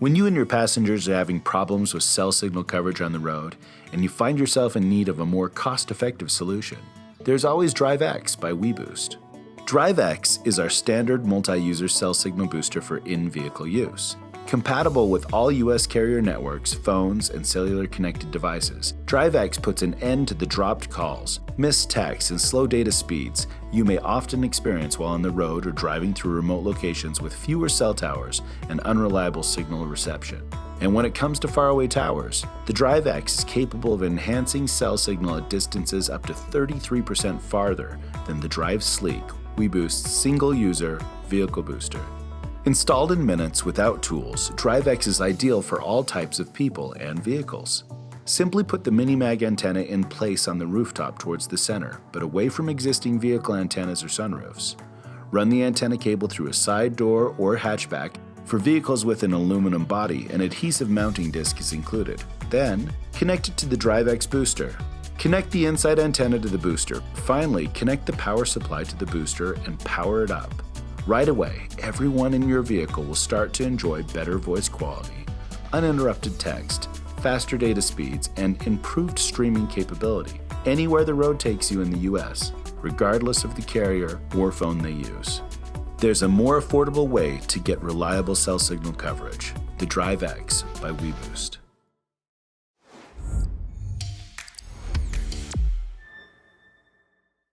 When you and your passengers are having problems with cell signal coverage on the road, and you find yourself in need of a more cost-effective solution, there's always DriveX by weBoost. DriveX is our standard multi-user cell signal booster for in-vehicle use. Compatible with all US carrier networks, phones, and cellular connected devices, DriveX puts an end to the dropped calls, missed texts, and slow data speeds you may often experience while on the road or driving through remote locations with fewer cell towers and unreliable signal reception. And when it comes to faraway towers, the DriveX is capable of enhancing cell signal at distances up to 33% farther than the Drive Sleek weBoost single-user vehicle booster. Installed in minutes without tools, DriveX is ideal for all types of people and vehicles. Simply put the mini-mag antenna in place on the rooftop towards the center, but away from existing vehicle antennas or sunroofs. Run the antenna cable through a side door or hatchback. For vehicles with an aluminum body, an adhesive mounting disc is included. Then, connect it to the DriveX booster. Connect the inside antenna to the booster. Finally, connect the power supply to the booster and power it up. Right away, everyone in your vehicle will start to enjoy better voice quality, uninterrupted text, faster data speeds, and improved streaming capability anywhere the road takes you in the US, regardless of the carrier or phone they use. There's a more affordable way to get reliable cell signal coverage, the DriveX by weBoost.